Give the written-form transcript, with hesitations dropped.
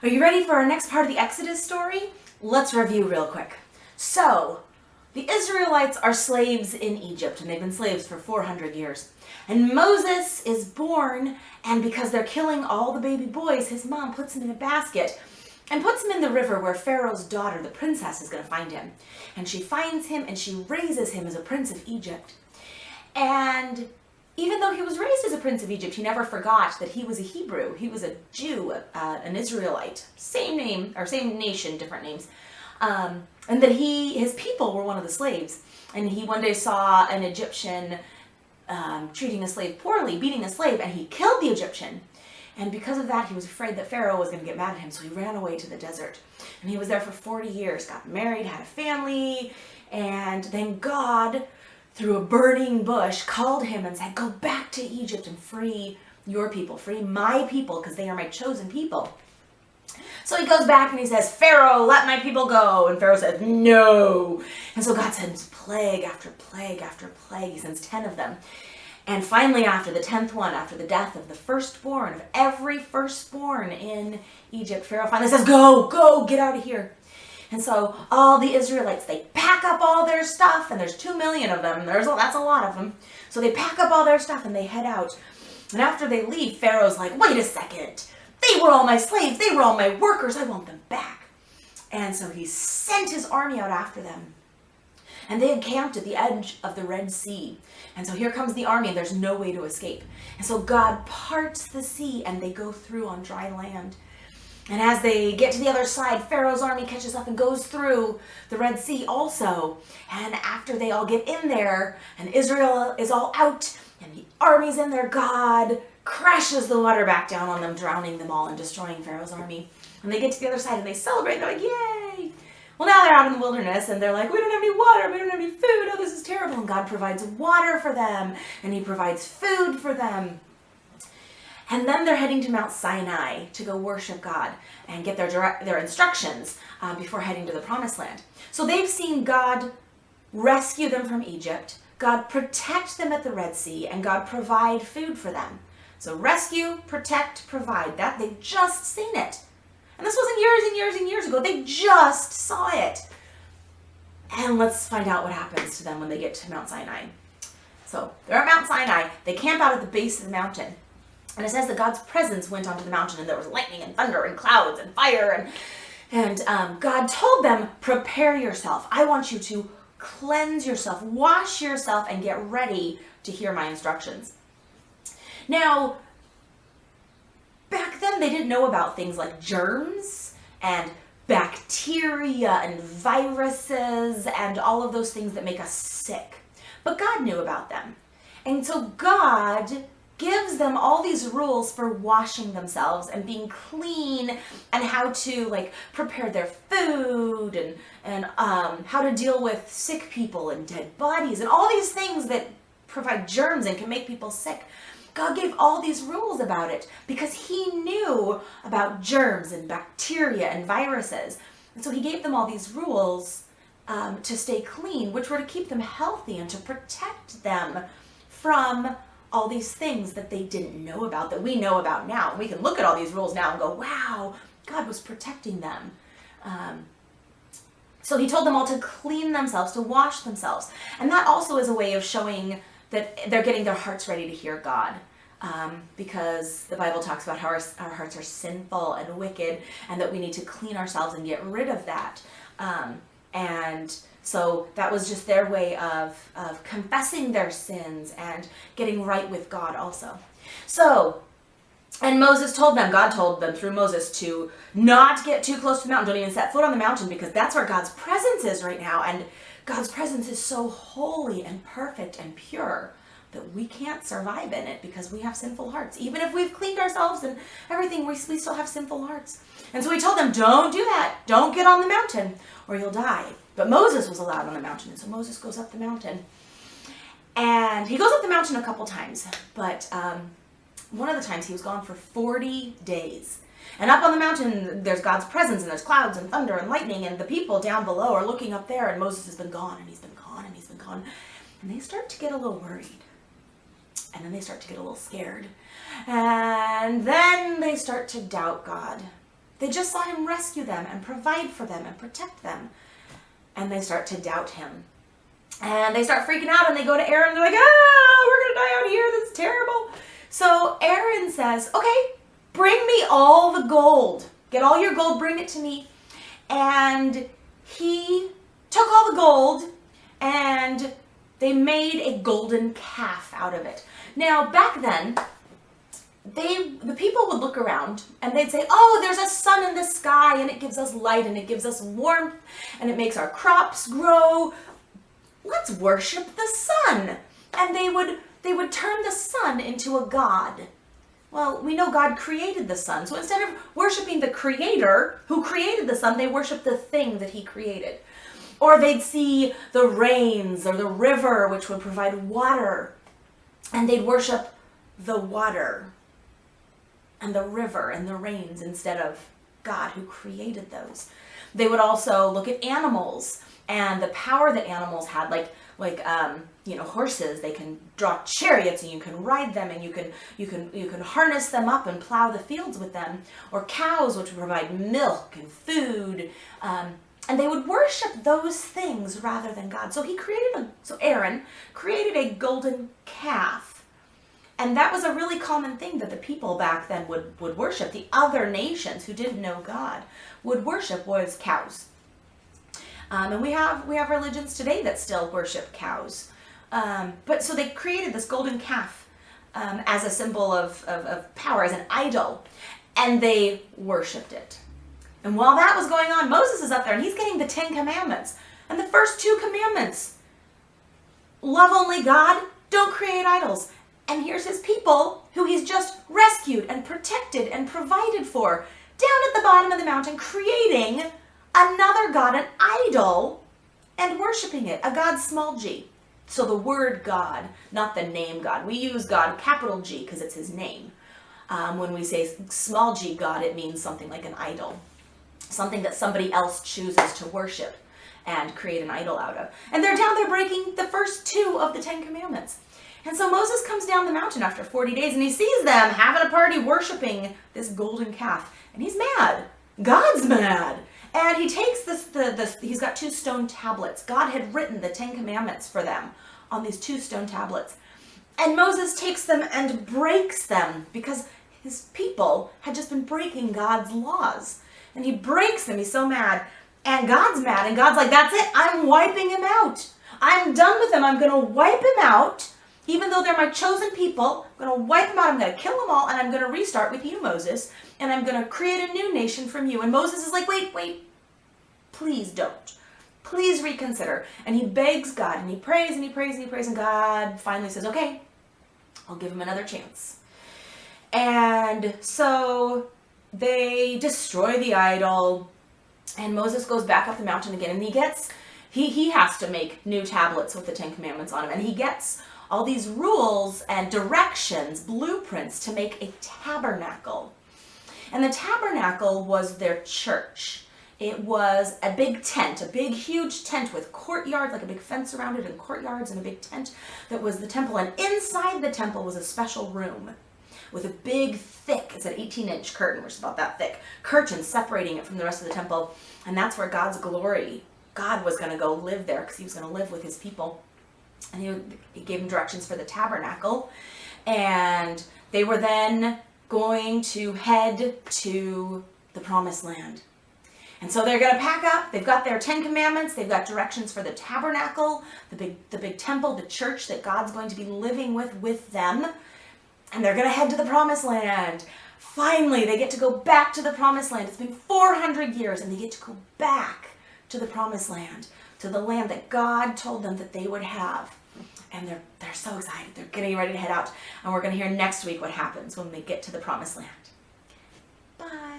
Are you ready for our next part of the Exodus story? Let's review real quick. So, the Israelites are slaves in Egypt, and they've been slaves for 400 years. And Moses is born, and because they're killing all the baby boys, his mom puts him in a basket and puts him in the river where Pharaoh's daughter, the princess, is going to find him. And she finds him, and she raises him as a prince of Egypt. And even though he was raised as a prince of Egypt, he never forgot that he was a Hebrew. He was a Jew, an Israelite. Same name, or same nation, different names. And that his people were one of the slaves. And he one day saw an Egyptian treating a slave poorly, beating a slave, and he killed the Egyptian. And because of that, he was afraid that Pharaoh was going to get mad at him, so he ran away to the desert. And he was there for 40 years, got married, had a family, and then God, through a burning bush, called him and said, "Go back to Egypt and free your people, free my people, because they are my chosen people." So he goes back and he says, "Pharaoh, let my people go." And Pharaoh says, "No." And so God sends plague after plague after plague. He sends 10 of them. And finally, after the 10th one, after the death of the firstborn, of every firstborn in Egypt, Pharaoh finally says, go, get out of here. And so all the Israelites, they pack up all their stuff, and there's 2 million of them. That's a lot of them. So they pack up all their stuff and they head out. And after they leave, Pharaoh's like, "Wait a second. They were all my slaves. They were all my workers. I want them back." And so he sent his army out after them. And they encamped at the edge of the Red Sea. And so here comes the army, and there's no way to escape. And so God parts the sea, and they go through on dry land. And as they get to the other side, Pharaoh's army catches up and goes through the Red Sea also. And after they all get in there, and Israel is all out, and the army's in there, God crashes the water back down on them, drowning them all and destroying Pharaoh's army. And they get to the other side, and they celebrate. They're like, "Yay!" Well, now they're out in the wilderness, and they're like, "We don't have any water, we don't have any food, oh, this is terrible." And God provides water for them, and he provides food for them. And then they're heading to Mount Sinai to go worship God and get their instructions before heading to the Promised Land. So they've seen God rescue them from Egypt, God protect them at the Red Sea, and God provide food for them. So rescue, protect, provide. That they've just seen it. And this wasn't years and years and years ago. They just saw it. And let's find out what happens to them when they get to Mount Sinai. So they're at Mount Sinai. They camp out at the base of the mountain. And it says that God's presence went onto the mountain, and there was lightning and thunder and clouds and fire. And God told them, "Prepare yourself. I want you to cleanse yourself, wash yourself, and get ready to hear my instructions." Now, back then, they didn't know about things like germs and bacteria and viruses and all of those things that make us sick. But God knew about them. And so God gives them all these rules for washing themselves and being clean, and how to prepare their food, and how to deal with sick people and dead bodies and all these things that provide germs and can make people sick. God gave all these rules about it because he knew about germs and bacteria and viruses. And so he gave them all these rules to stay clean, which were to keep them healthy and to protect them from all these things that they didn't know about, that we know about now. We can look at all these rules now and go, wow, God was protecting them. So he told them all to clean themselves, to wash themselves. And that also is a way of showing that they're getting their hearts ready to hear God. Because the Bible talks about how our hearts are sinful and wicked, and that we need to clean ourselves and get rid of that. And so that was just their way of confessing their sins and getting right with God also. So, and Moses told them, God told them through Moses to not get too close to the mountain. Don't even set foot on the mountain, because that's where God's presence is right now. And God's presence is so holy and perfect and pure that we can't survive in it because we have sinful hearts. Even if we've cleaned ourselves and everything, we still have sinful hearts. And so he told them, don't do that. Don't get on the mountain or you'll die. But Moses was allowed on the mountain. And so Moses goes up the mountain. And he goes up the mountain a couple times. But one of the times he was gone for 40 days. And up on the mountain, there's God's presence, and there's clouds and thunder and lightning, and the people down below are looking up there, and Moses has been gone, and he's been gone, and he's been gone. And they start to get a little worried. And then they start to get a little scared. And then they start to doubt God. They just saw him rescue them and provide for them and protect them. And they start to doubt him. And they start freaking out and they go to Aaron and they're like, we're going to die out here. This is terrible. So Aaron says, okay, bring me all the gold. Get all your gold, bring it to me. And he took all the gold and they made a golden calf out of it. Now, back then, the people would look around and they'd say, oh, there's a sun in the sky and it gives us light and it gives us warmth and it makes our crops grow. Let's worship the sun. And they would turn the sun into a god. Well, we know God created the sun. So instead of worshiping the creator who created the sun, they worship the thing that he created. Or they'd see the rains or the river, which would provide water. And they'd worship the water and the river and the rains instead of God who created those. They would also look at animals and the power that animals had, like horses. They can draw chariots and you can ride them and you can harness them up and plow the fields with them. Or cows, which would provide milk and food. And they would worship those things rather than God. So Aaron created a golden calf. And that was a really common thing that the people back then would worship. The other nations who didn't know God would worship was cows. And we have religions today that still worship cows. But so they created this golden calf as a symbol of power, as an idol. And they worshipped it. And while that was going on, Moses is up there and he's getting the 10 commandments. And the first 2 commandments, love only God, don't create idols. And here's his people who he's just rescued and protected and provided for down at the bottom of the mountain, creating another god, an idol, and worshiping it, a god small g. So the word God, not the name God. We use God capital G because it's his name. When we say small g God, it means something like an idol. Something that somebody else chooses to worship and create an idol out of. And they're down there breaking the first 2 of the 10 commandments. And so Moses comes down the mountain after 40 days and he sees them having a party worshiping this golden calf. And he's mad. God's mad. And he takes he's got 2 stone tablets. God had written the 10 commandments for them on these 2 stone tablets. And Moses takes them and breaks them because his people had just been breaking God's laws. And he breaks them. He's so mad. And God's mad. And God's like, that's it. I'm wiping him out. I'm done with him. I'm going to wipe him out. Even though they're my chosen people, I'm going to wipe them out. I'm going to kill them all. And I'm going to restart with you, Moses. And I'm going to create a new nation from you. And Moses is like, wait. Please don't. Please reconsider. And he begs God. And he prays and he prays and he prays. And God finally says, okay, I'll give him another chance. And so they destroy the idol. And Moses goes back up the mountain again. And he has to make new tablets with the 10 commandments on him. And he gets all these rules and directions, blueprints to make a tabernacle. And the tabernacle was their church. It was a big tent, a big, huge tent with courtyards, like a big fence around it and courtyards and a big tent that was the temple. And inside the temple was a special room with a big, thick, it's an 18-inch curtain, which is about that thick, curtain separating it from the rest of the temple. And that's where God's glory, God was going to go live there because he was going to live with his people. And he gave them directions for the tabernacle. And they were then going to head to the promised land. And so they're going to pack up. They've got their 10 commandments. They've got directions for the tabernacle, the big temple, the church that God's going to be living with them. And they're going to head to the promised land. Finally, they get to go back to the promised land. It's been 400 years and they get to go back to the promised land, to the land that God told them that they would have. And they're so excited. They're getting ready to head out. And we're going to hear next week what happens when they get to the promised land. Bye.